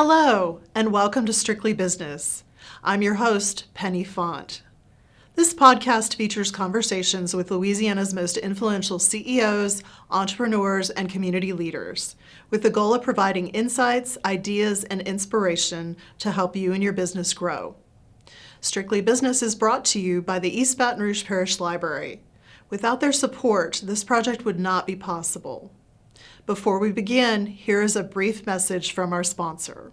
Hello, and welcome to Strictly Business. I'm your host, Penny Font. This podcast features conversations with Louisiana's most influential CEOs, entrepreneurs, and community leaders, with the goal of providing insights, ideas, and inspiration to help you and your business grow. Strictly Business is brought to you by the East Baton Rouge Parish Library. Without their support, this project would not be possible. Before we begin, here is a brief message from our sponsor.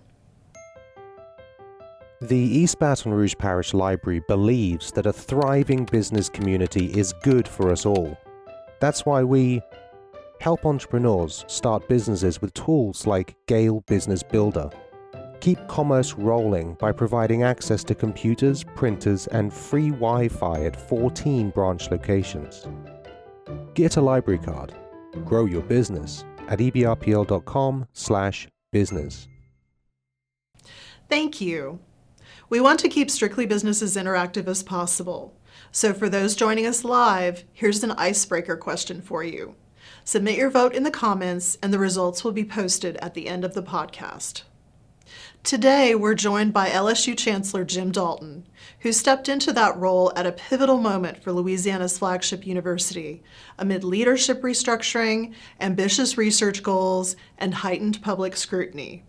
The East Baton Rouge Parish Library believes that a thriving business community is good for us all. That's why we help entrepreneurs start businesses with tools like Gale Business Builder, keep commerce rolling by providing access to computers, printers, and free Wi-Fi at 14 branch locations. Get a library card. Grow your business at ebrpl.com/business. Thank you. We want to keep Strictly Business as interactive as possible. So for those joining us live, here's an icebreaker question for you. Submit your vote in the comments, and the results will be posted at the end of the podcast. Today, we're joined by LSU Chancellor Jim Dalton, who stepped into that role at a pivotal moment for Louisiana's flagship university, amid leadership restructuring, ambitious research goals, and heightened public scrutiny.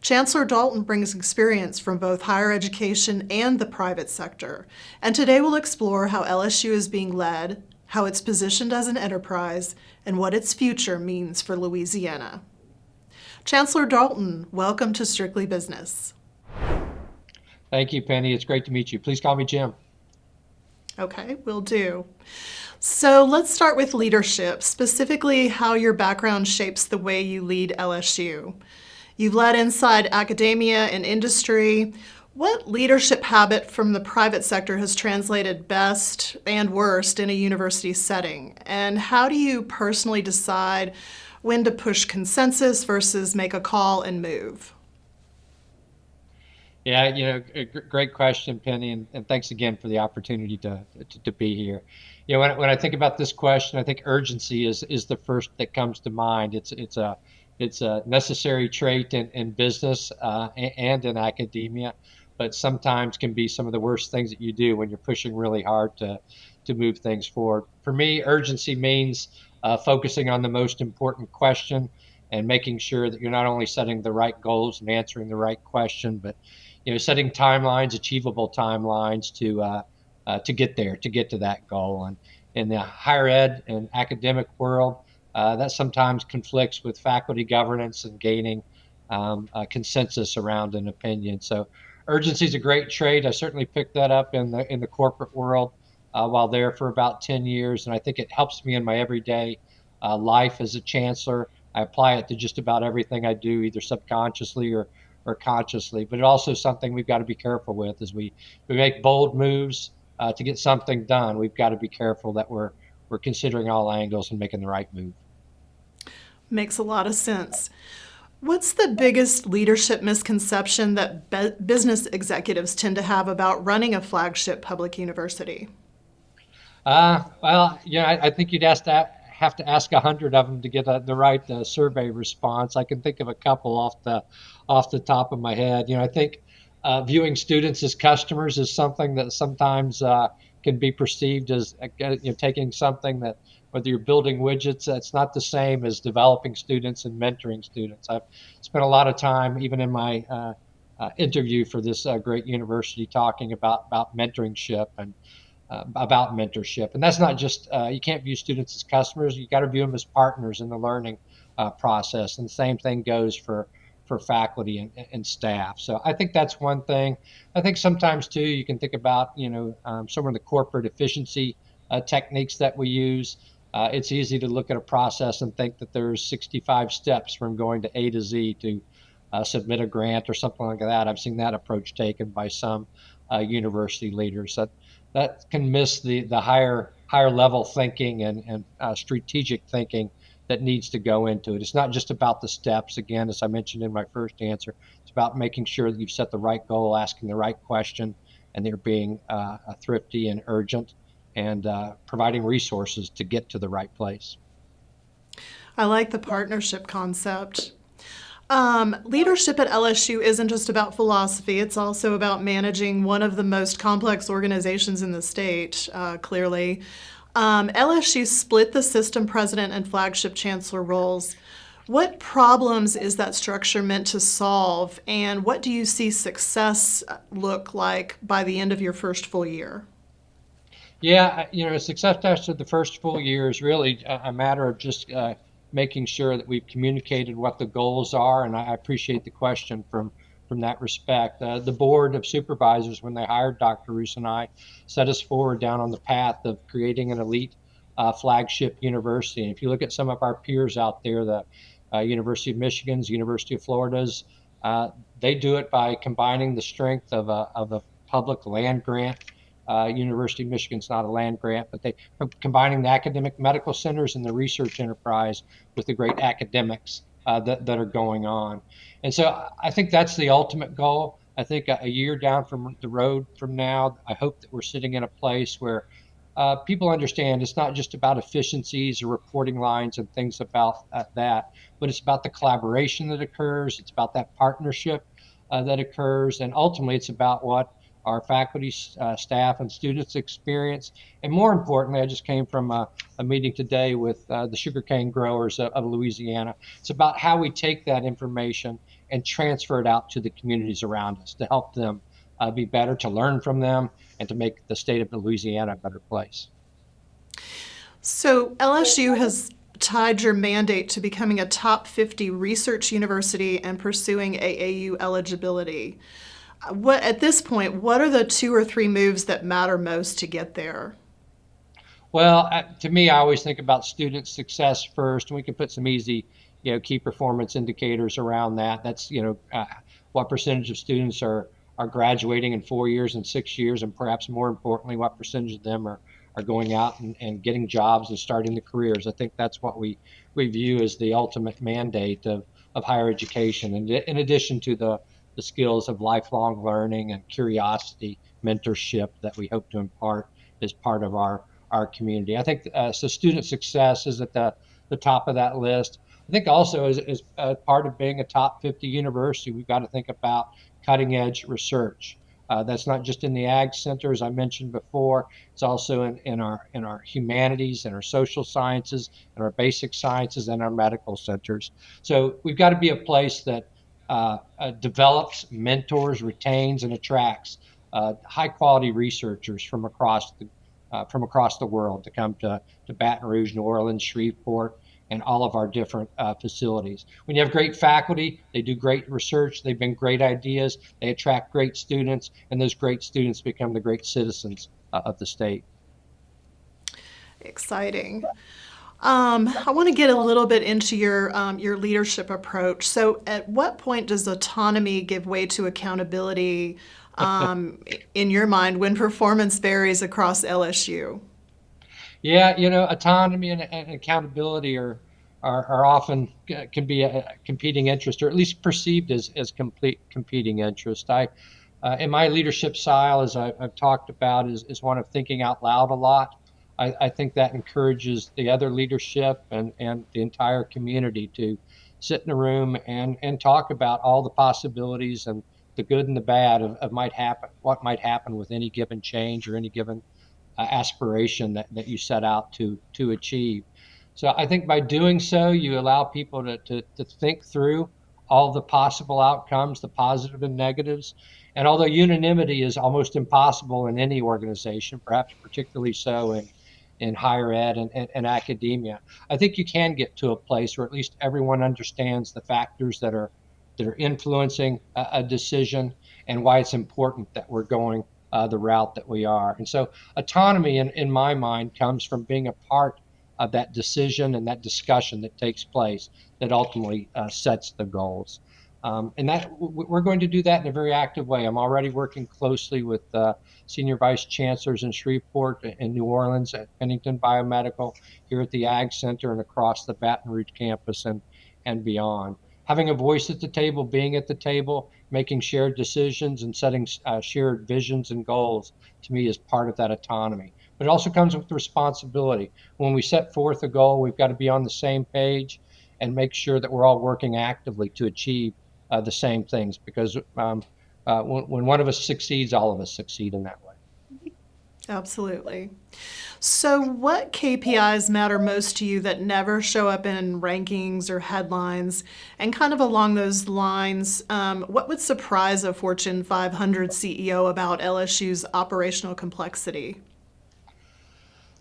Chancellor Dalton brings experience from both higher education and the private sector, and today we'll explore how LSU is being led, how it's positioned as an enterprise, and what its future means for Louisiana. Chancellor Dalton, welcome to Strictly Business. Thank you, Penny. It's great to meet you. Please call me Jim. Okay, will do. So let's start with leadership, specifically how your background shapes the way you lead LSU. You've led inside academia and industry. What leadership habit from the private sector has translated best and worst in a university setting? And how do you personally decide when to push consensus versus make a call and move? Yeah, great question, Penny, and thanks again for the opportunity to be here. When I think about this question, I think urgency is the first that comes to mind. It's a necessary trait in business and in academia, but sometimes can be some of the worst things that you do when you're pushing really hard to move things forward. For me, urgency means focusing on the most important question and making sure that you're not only setting the right goals and answering the right question, but setting timelines, achievable timelines to get there, to get to that goal. And in the higher ed and academic world, that sometimes conflicts with faculty governance and gaining a consensus around an opinion. So urgency is a great trait. I certainly picked that up in the corporate world while there for about 10 years, and I think it helps me in my everyday life as a chancellor. I apply it to just about everything I do, either subconsciously or consciously. But it's also something we've got to be careful with as we make bold moves to get something done. We've got to be careful that we're considering all angles and making the right move. Makes a lot of sense. What's the biggest leadership misconception that business executives tend to have about running a flagship public university? I think you'd have to ask 100 of them to get the right survey response. I can think of a couple off the top of my head. I think viewing students as customers is something that sometimes can be perceived as taking something that, whether you're building widgets, that's not the same as developing students and mentoring students. I've spent a lot of time, even in my interview for this great university, talking about mentorship and about mentorship. And that's not just, you can't view students as customers, you got to view them as partners in the learning process. And the same thing goes for faculty and staff. So I think that's one thing. I think sometimes too, you can think about, some of the corporate efficiency techniques that we use. It's easy to look at a process and think that there's 65 steps from going to A to Z to submit a grant or something like that. I've seen that approach taken by some university leaders. That can miss the higher level thinking and strategic thinking that needs to go into it. It's not just about the steps. Again, as I mentioned in my first answer, it's about making sure that you've set the right goal, asking the right question, and they're being thrifty and urgent, and providing resources to get to the right place. I like the partnership concept. Leadership at LSU isn't just about philosophy, it's also about managing one of the most complex organizations in the state, clearly. LSU split the system president and flagship chancellor roles. What problems is that structure meant to solve, and what do you see success look like by the end of your first full year? Yeah, success after the first full year is really a matter of just making sure that we've communicated what the goals are, and I appreciate the question from that respect. The board of supervisors, when they hired Dr. Roos and I, set us forward down on the path of creating an elite flagship university. And if you look at some of our peers out there, the University of Michigan's, University of Florida's, they do it by combining the strength of a public land grant. University of Michigan's not a land grant, but they combining the academic medical centers and the research enterprise with the great academics that are going on. And so I think that's the ultimate goal. I think a year down from the road from now, I hope that we're sitting in a place where people understand it's not just about efficiencies or reporting lines and things about that, but it's about the collaboration that occurs. It's about that partnership that occurs. And ultimately, it's about what our faculty, staff, and students experience. And more importantly, I just came from a meeting today with the sugarcane growers of Louisiana. It's about how we take that information and transfer it out to the communities around us to help them be better, to learn from them, and to make the state of Louisiana a better place. So LSU has tied your mandate to becoming a top 50 research university and pursuing AAU eligibility. At this point, what are the 2 or 3 moves that matter most to get there? Well, to me, I always think about student success first, and we can put some easy, key performance indicators around that. That's, what percentage of students are graduating in 4 years and 6 years, and perhaps more importantly, what percentage of them are going out and getting jobs and starting the careers. I think that's what we view as the ultimate mandate of higher education, and in addition to the skills of lifelong learning and curiosity, mentorship that we hope to impart as part of our community. I think so. Student success is at the top of that list. I think also as part of being a top 50 university, we've got to think about cutting edge research. That's not just in the ag center, as I mentioned before. It's also in our humanities and our social sciences and our basic sciences and our medical centers. So we've got to be a place that develops, mentors, retains, and attracts high quality researchers from across the world to come to Baton Rouge, New Orleans, Shreveport, and all of our different facilities. When you have great faculty, they do great research, they bring great ideas, they attract great students, and those great students become the great citizens of the state. Exciting. I want to get a little bit into your leadership approach. So, at what point does autonomy give way to accountability in your mind when performance varies across LSU? Yeah, autonomy and accountability are often can be a competing interest, or at least perceived as complete competing interest. In my leadership style, as I've talked about, is one of thinking out loud a lot. I think that encourages the other leadership and the entire community to sit in a room and talk about all the possibilities and the good and the bad of what might happen with any given change or any given aspiration that you set out to achieve. So I think by doing so, you allow people to think through all the possible outcomes, the positive and negatives. And although unanimity is almost impossible in any organization, perhaps particularly so in higher ed and academia, I think you can get to a place where at least everyone understands the factors that are influencing a decision and why it's important that we're going the route that we are. And so autonomy in my mind comes from being a part of that decision and that discussion that takes place that ultimately sets the goals. And that we're going to do that in a very active way. I'm already working closely with senior vice chancellors in Shreveport and New Orleans, at Pennington Biomedical, here at the Ag Center, and across the Baton Rouge campus and beyond. Having a voice at the table, being at the table, making shared decisions and setting shared visions and goals, to me, is part of that autonomy. But it also comes with responsibility. When we set forth a goal, we've got to be on the same page. and make sure that we're all working actively to achieve the same things. Because when one of us succeeds, all of us succeed in that way. Absolutely. So, what KPIs matter most to you that never show up in rankings or headlines? And kind of along those lines, what would surprise a Fortune 500 CEO about LSU's operational complexity?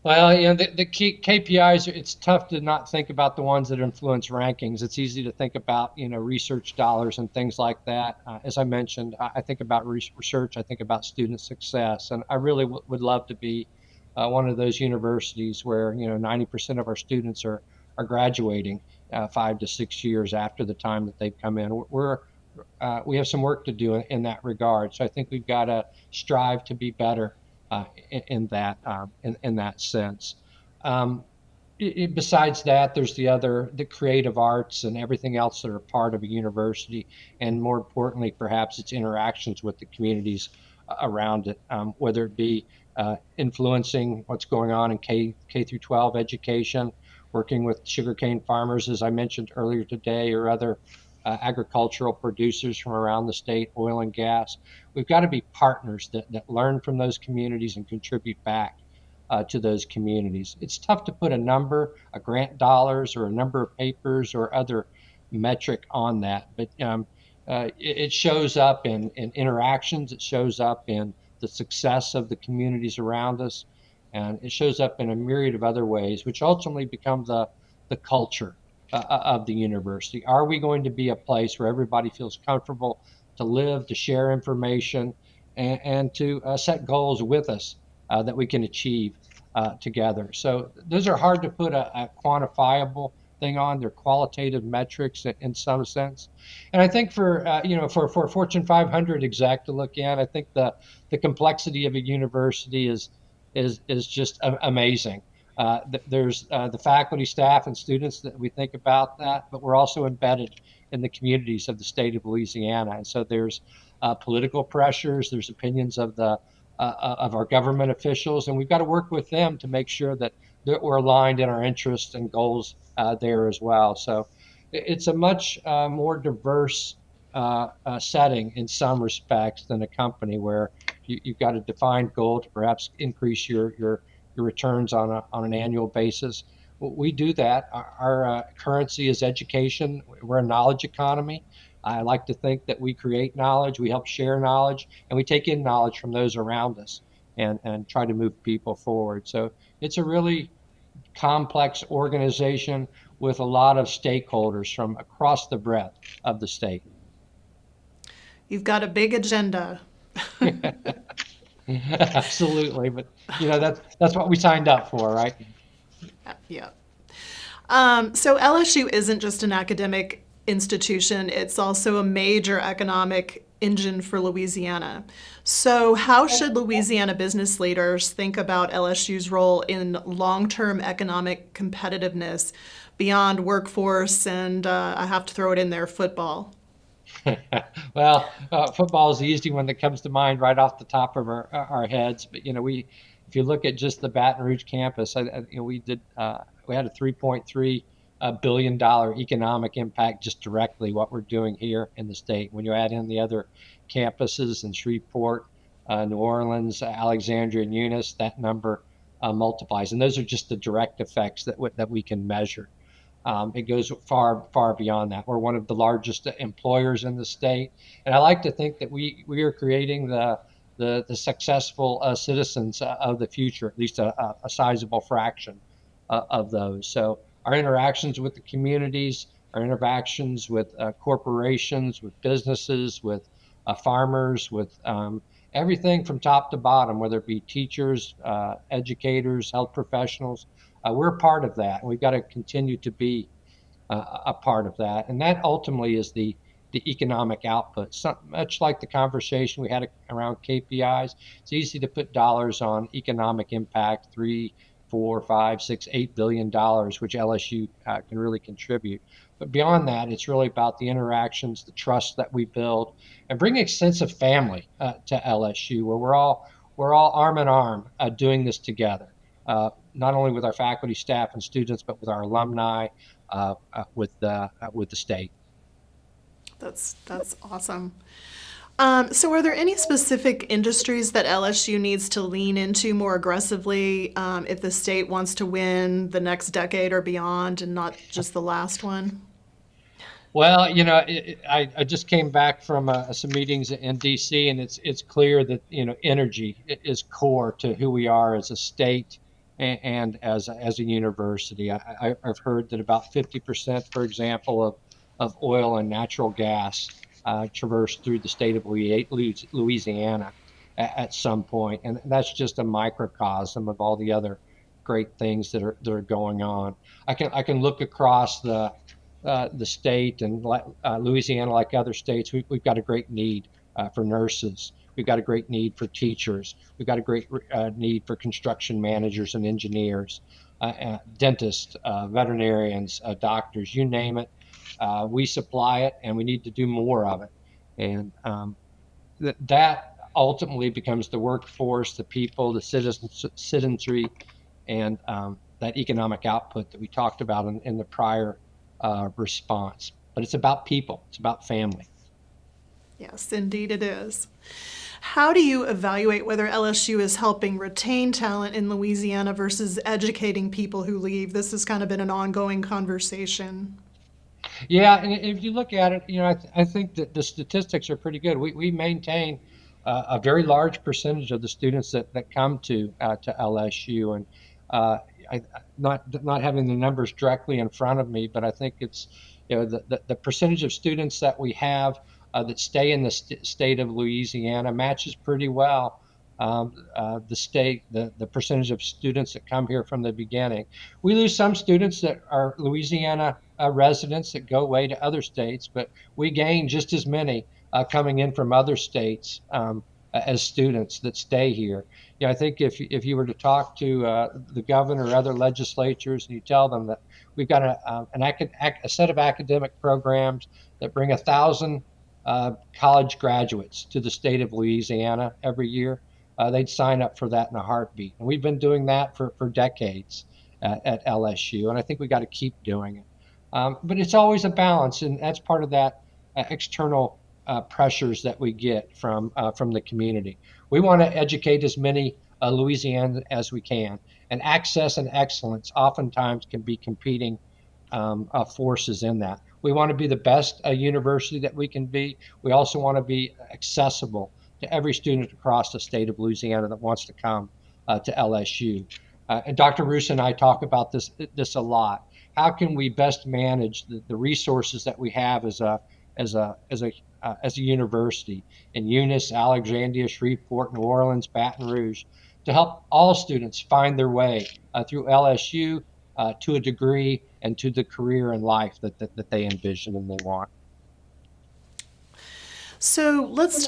Well, the key KPIs, it's tough to not think about the ones that influence rankings. It's easy to think about, research dollars and things like that. As I mentioned, I think about research, I think about student success, and I really would love to be one of those universities where, 90% of our students are graduating 5 to 6 years after the time that they've come in. We have some work to do in that regard. So I think we've got to strive to be better in that sense. Besides that, there's the creative arts and everything else that are part of a university, and more importantly, perhaps its interactions with the communities around it, whether it be influencing what's going on in K through 12 education, working with sugarcane farmers, as I mentioned earlier today, or other agricultural producers from around the state, oil and gas. We've got to be partners that learn from those communities and contribute back to those communities. It's tough to put a number, a grant dollars, or a number of papers or other metric on that, but it shows up in interactions. It shows up in the success of the communities around us, and it shows up in a myriad of other ways, which ultimately become the culture of the university. Are we going to be a place where everybody feels comfortable to live, to share information, and to set goals with us that we can achieve together? So those are hard to put a quantifiable thing on. They're qualitative metrics in some sense. And I think for a Fortune 500 exec to look in, I think the complexity of a university is just amazing. There's the faculty, staff, and students that we think about that, but we're also embedded in the communities of the state of Louisiana. And so there's political pressures, there's opinions of our government officials, and we've got to work with them to make sure that we're aligned in our interests and goals there as well. So it's a much more diverse setting in some respects than a company where you've got a defined goal to perhaps increase your returns on an annual basis. We do that. Our currency is education. We're a knowledge economy. I like to think that we create knowledge, we help share knowledge, and we take in knowledge from those around us and try to move people forward. So it's a really complex organization with a lot of stakeholders from across the breadth of the state. You've got a big agenda. Absolutely, but that's what we signed up for, right? Yeah. So LSU isn't just an academic institution, it's also a major economic engine for Louisiana. So how should Louisiana business leaders think about LSU's role in long-term economic competitiveness beyond workforce and, I have to throw it in there, football? Well, football is the easy one that comes to mind right off the top of our heads. But if you look at just the Baton Rouge campus, we had a $3.3 billion economic impact just directly what we're doing here in the state. When you add in the other campuses in Shreveport, New Orleans, Alexandria, and Eunice, that number multiplies, and those are just the direct effects that we can measure. It goes far, far beyond that. We're one of the largest employers in the state, and I like to think that we are creating the successful citizens of the future, at least a sizable fraction of those. So our interactions with the communities, our interactions with corporations, with businesses, with farmers, with everything from top to bottom, whether it be teachers, educators, health professionals, we're a part of that. We've got to continue to be a part of that. And that ultimately is the economic output. Much like the conversation we had around KPIs, it's easy to put dollars on economic impact, 3, 4, 5, 6, $8 billion, which LSU can really contribute. But beyond that, it's really about the interactions, the trust that we build, and bringing a sense of family to LSU, where we're all arm in arm doing this together. not only with our faculty, staff, and students, but with our alumni, with the state. That's awesome. So are there any specific industries that LSU needs to lean into more aggressively if the state wants to win the next decade or beyond and not just the last one? Well, I just came back from some meetings in DC, and it's clear that energy is core to who we are as a state and as a university. I've heard that about 50%, for example, of oil and natural gas traverse through the state of Louisiana at some point, and that's just a microcosm of all the other great things that are going on. I can look across the state and Louisiana, like other states, we've got a great need for nurses. We've got a great need for teachers. We've got a great need for construction managers and engineers, dentists, veterinarians, doctors, you name it. We supply it, and we need to do more of it. And that ultimately becomes the workforce, the people, the citizenry, and that economic output that we talked about in the prior response. But it's about people, it's about family. Yes, indeed it is. How do you evaluate whether LSU is helping retain talent in Louisiana versus educating people who leave? This has kind of been an ongoing conversation. Yeah, and if you look at it, I think that the statistics are pretty good. We maintain a very large percentage of the students that come to LSU, and I not having the numbers directly in front of me, but I think it's the percentage of students that we have that stay in the state of Louisiana matches pretty well the percentage of students that come here from the beginning. We lose some students that are Louisiana residents that go away to other states, but we gain just as many coming in from other states as students that stay here. I think if you were to talk to the governor or other legislatures, and you tell them that we've got a set of academic programs that bring 1,000 college graduates to the state of Louisiana every year, they'd sign up for that in a heartbeat. And we've been doing that for decades at LSU, and I think we got to keep doing it. But it's always a balance, and that's part of that external pressures that we get from the community. We want to educate as many Louisianans as we can, and access and excellence oftentimes can be competing forces in that. We want to be the best university that we can be. We also want to be accessible to every student across the state of Louisiana that wants to come to LSU. And Dr. Roos and I talk about this a lot. How can we best manage the resources that we have as a university in Eunice, Alexandria, Shreveport, New Orleans, Baton Rouge, to help all students find their way through LSU to a degree and to the career and life that they envision and they want. So let's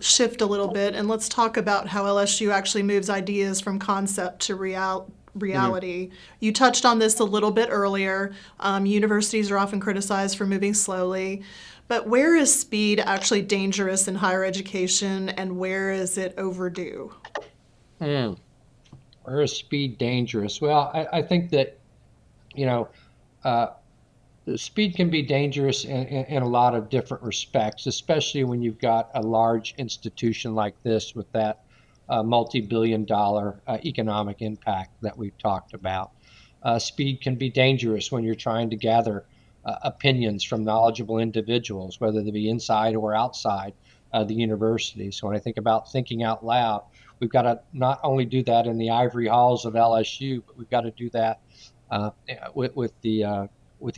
shift a little bit, and let's talk about how LSU actually moves ideas from concept to reality. Mm-hmm. You touched on this a little bit earlier. Universities are often criticized for moving slowly, but where is speed actually dangerous in higher education, and where is it overdue? Where is speed dangerous? Well, I think that, speed can be dangerous in a lot of different respects, especially when you've got a large institution like this with that multi-billion-dollar economic impact that we've talked about. Speed can be dangerous when you're trying to gather opinions from knowledgeable individuals, whether they be inside or outside the university. So when I think about thinking out loud, we've got to not only do that in the ivory halls of LSU, but we've got to do that with the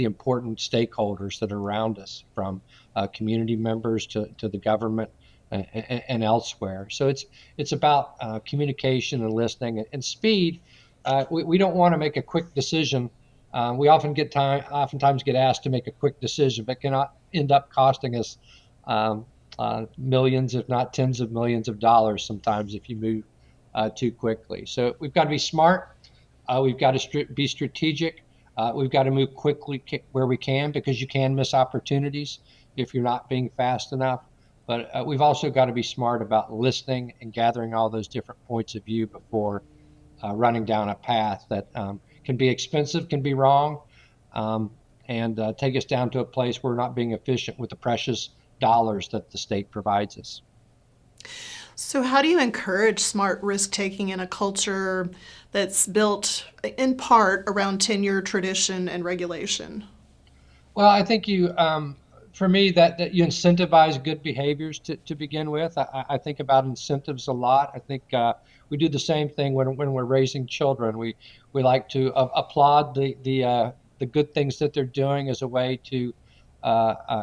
important stakeholders that are around us, from community members to the government and elsewhere. So it's about communication and listening and speed. We don't want to make a quick decision. We oftentimes get asked to make a quick decision, but cannot end up costing us millions, if not tens of millions of dollars sometimes if you move too quickly. So we've got to be smart. We've got to be strategic. We've got to move quickly where we can, because you can miss opportunities if you're not being fast enough. But we've also got to be smart about listening and gathering all those different points of view before running down a path that can be expensive, can be wrong, um, and take us down to a place where we're not being efficient with the precious dollars that the state provides us. So, how do you encourage smart risk taking in a culture that's built in part around tenure, tradition, and regulation? Well, I think for me, that you incentivize good behaviors to begin with. I think about incentives a lot. I think we do the same thing when we're raising children. We like to applaud the good things that they're doing as a way to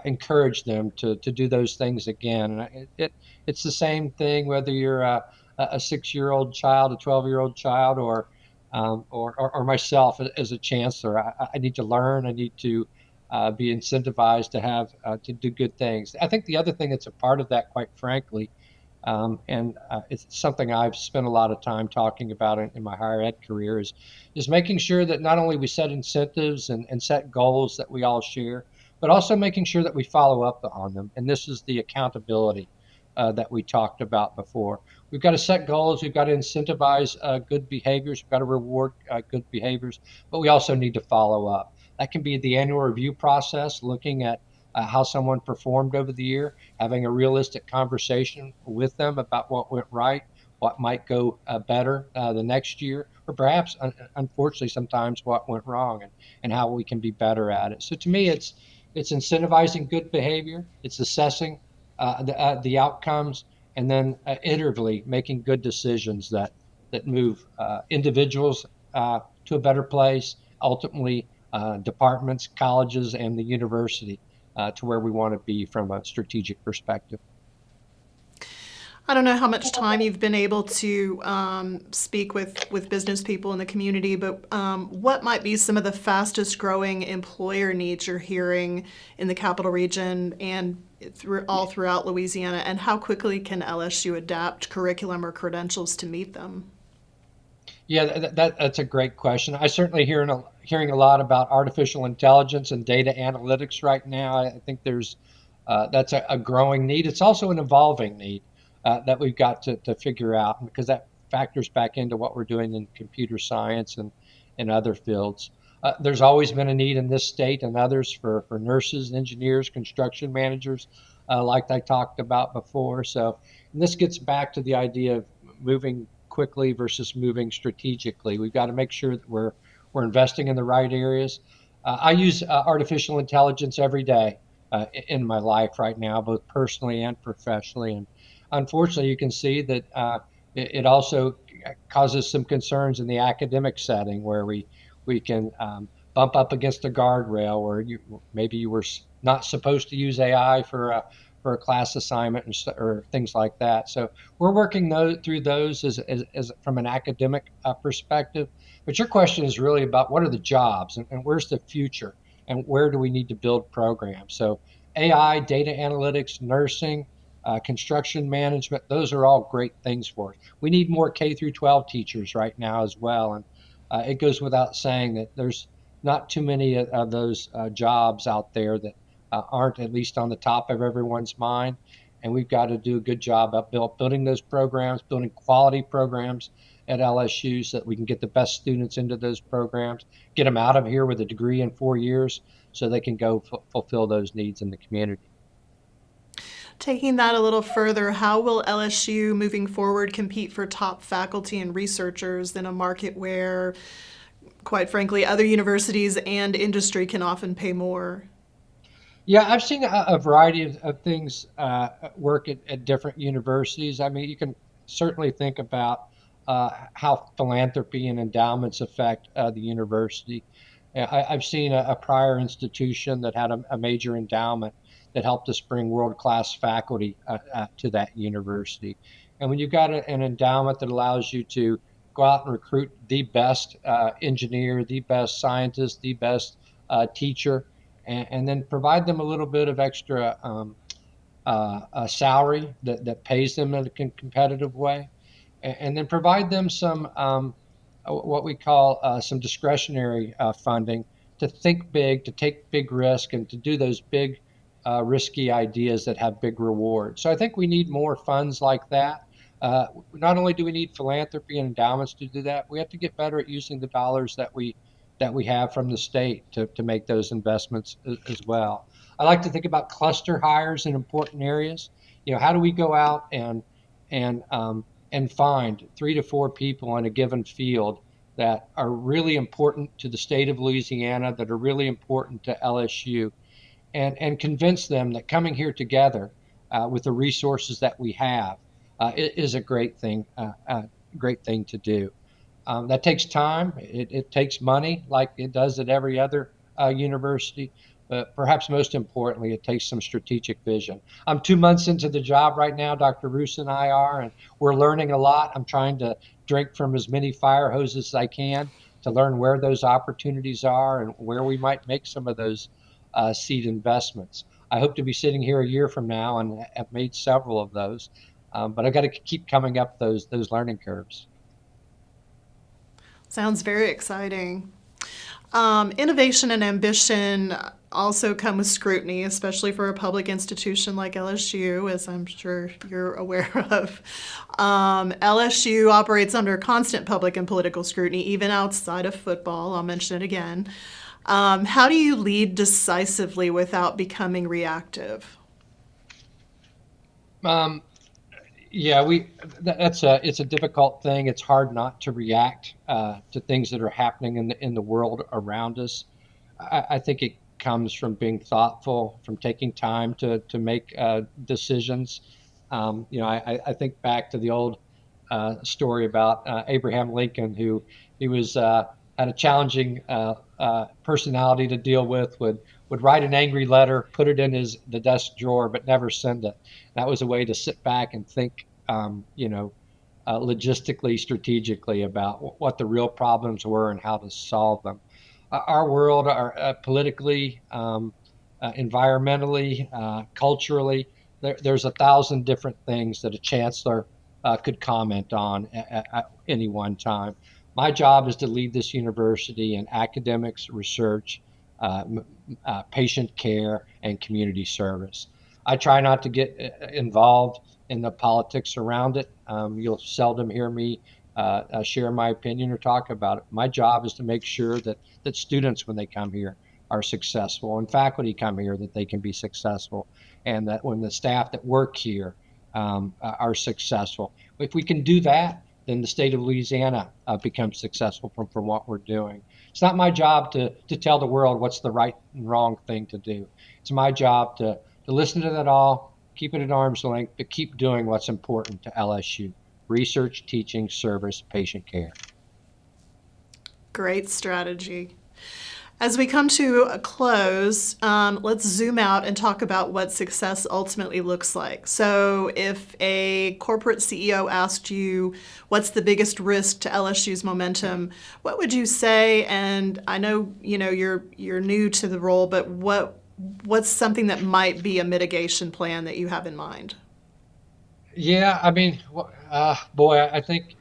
encourage them to do those things again. And it's the same thing whether you're a 6-year-old child, a 12-year-old child, or myself as a chancellor. I need to learn. I need to be incentivized to have to do good things. I think the other thing that's a part of that, quite frankly, and it's something I've spent a lot of time talking about in my higher ed career, is making sure that not only we set incentives and set goals that we all share, but also making sure that we follow up on them. And this is the accountability that we talked about before. We've got to set goals. We've got to incentivize good behaviors. We've got to reward good behaviors, but we also need to follow up. That can be the annual review process, looking at how someone performed over the year, having a realistic conversation with them about what went right, what might go better the next year, or perhaps, unfortunately, sometimes what went wrong, and how we can be better at it. So to me, it's incentivizing good behavior, it's assessing the outcomes, and then iteratively making good decisions that move individuals to a better place, ultimately departments, colleges, and the university to where we want to be from a strategic perspective. I don't know how much time you've been able to speak with business people in the community, but what might be some of the fastest growing employer needs you're hearing in the capital region and all throughout Louisiana, and how quickly can LSU adapt curriculum or credentials to meet them? Yeah, that's a great question. I certainly hearing a lot about artificial intelligence and data analytics right now. I think that's a growing need. It's also an evolving need that we've got to figure out, because that factors back into what we're doing in computer science and other fields. There's always been a need in this state and others for nurses, engineers, construction managers, like I talked about before. So, and this gets back to the idea of moving quickly versus moving strategically. We've got to make sure that we're investing in the right areas. I use artificial intelligence every day in my life right now, both personally and professionally. And unfortunately, you can see that it also causes some concerns in the academic setting, where we can bump up against a guardrail where maybe you were not supposed to use AI for a class assignment or things like that. So we're working through those as from an academic perspective. But your question is really about what are the jobs and where's the future and where do we need to build programs. So AI, data analytics, nursing, construction management, those are all great things for us. We need more K through 12 teachers right now as well. And it goes without saying that there's not too many of those jobs out there that aren't at least on the top of everyone's mind. And we've got to do a good job of building those programs, building quality programs at LSU so that we can get the best students into those programs, get them out of here with a degree in 4 years so they can go fulfill those needs in the community. Taking that a little further, how will LSU moving forward compete for top faculty and researchers in a market where, quite frankly, other universities and industry can often pay more? Yeah, I've seen a variety of things work at different universities. I mean, you can certainly think about how philanthropy and endowments affect the university. I've seen a prior institution that had a major endowment that helped us bring world-class faculty to that university. And when you've got an endowment that allows you to go out and recruit the best engineer, the best scientist, the best teacher, and then provide them a little bit of extra a salary that pays them in a competitive way, and then provide them some what we call some discretionary funding to think big, to take big risk, and to do those big risky ideas that have big rewards. So I think we need more funds like that. Not only do we need philanthropy and endowments to do that, we have to get better at using the dollars that we have from the state to make those investments as well. I like to think about cluster hires in important areas. How do we go out and and find 3 to 4 people in a given field that are really important to the state of Louisiana, that are really important to LSU, and convince them that coming here together with the resources that we have is a great thing to do. That takes time. It takes money, like it does at every other university. But perhaps most importantly, it takes some strategic vision. I'm 2 months into the job right now. Dr. Roos and I are, and we're learning a lot. I'm trying to drink from as many fire hoses as I can to learn where those opportunities are and where we might make some of those seed investments. I hope to be sitting here a year from now and have made several of those, but I've got to keep coming up those learning curves. Sounds very exciting. Innovation and ambition also come with scrutiny, especially for a public institution like LSU, as I'm sure you're aware of. LSU operates under constant public and political scrutiny, even outside of football. I'll mention it again. How do you lead decisively without becoming reactive? Yeah, it's a difficult thing. It's hard not to react to things that are happening in the world around us. I think it comes from being thoughtful, from taking time to make decisions. I think back to the old story about Abraham Lincoln, who he was had a challenging personality to deal with. Would write an angry letter, put it in the desk drawer, but never send it. That was a way to sit back and think, logistically, strategically about what the real problems were and how to solve them. Our world, politically, environmentally, culturally, there's 1,000 different things that a chancellor could comment on at any one time. My job is to lead this university in academics, research, patient care, and community service. I try not to get involved in the politics around it. You'll seldom hear me share my opinion or talk about it. My job is to make sure that students, when they come here, are successful, and faculty come here, that they can be successful, and that when the staff that work here are successful. If we can do that, then the state of Louisiana becomes successful from what we're doing. It's not my job to tell the world what's the right and wrong thing to do. It's my job to listen to that all, keep it at arm's length, but keep doing what's important to LSU: research, teaching, service, patient care. Great strategy. As we come to a close, let's zoom out and talk about what success ultimately looks like. So if a corporate CEO asked you, what's the biggest risk to LSU's momentum, what would you say? And I know, you're new to the role, but what's something that might be a mitigation plan that you have in mind? Yeah, I mean, boy, I think,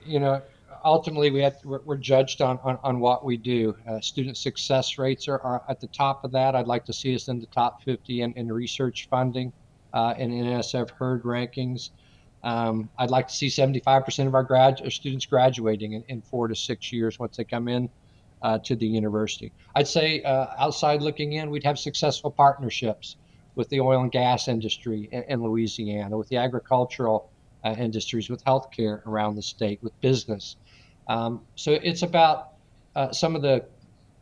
ultimately we're judged on what we do. Student success rates are at the top of that. I'd like to see us in the top 50 in research funding and NSF Herd rankings. I'd like to see 75% of our students graduating in 4 to 6 years once they come in to the university. I'd say outside looking in, we'd have successful partnerships with the oil and gas industry in Louisiana, with the agricultural industries, with healthcare around the state, with business. So it's about some of the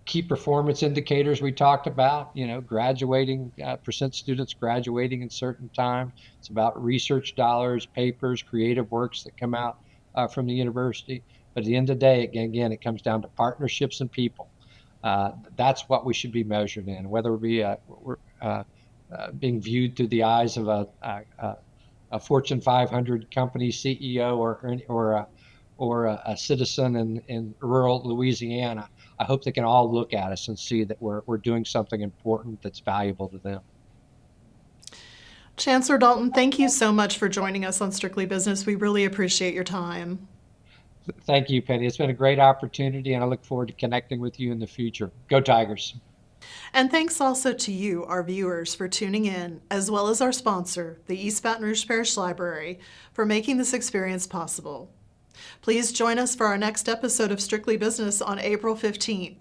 key performance indicators we talked about, graduating, percent students graduating in certain time. It's about research dollars, papers, creative works that come out from the university. But at the end of the day, again, it comes down to partnerships and people. That's what we should be measured in, whether we're being viewed through the eyes of a Fortune 500 company CEO or a citizen in rural Louisiana. I hope they can all look at us and see that we're doing something important that's valuable to them. Chancellor Dalton, thank you so much for joining us on Strictly Business. We really appreciate your time. Thank you, Penny. It's been a great opportunity, and I look forward to connecting with you in the future. Go Tigers. And thanks also to you, our viewers, for tuning in, as well as our sponsor, the East Baton Rouge Parish Library, for making this experience possible. Please join us for our next episode of Strictly Business on April 15th.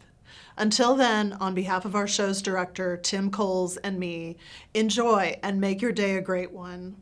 Until then, on behalf of our show's director, Tim Coles, and me, enjoy and make your day a great one.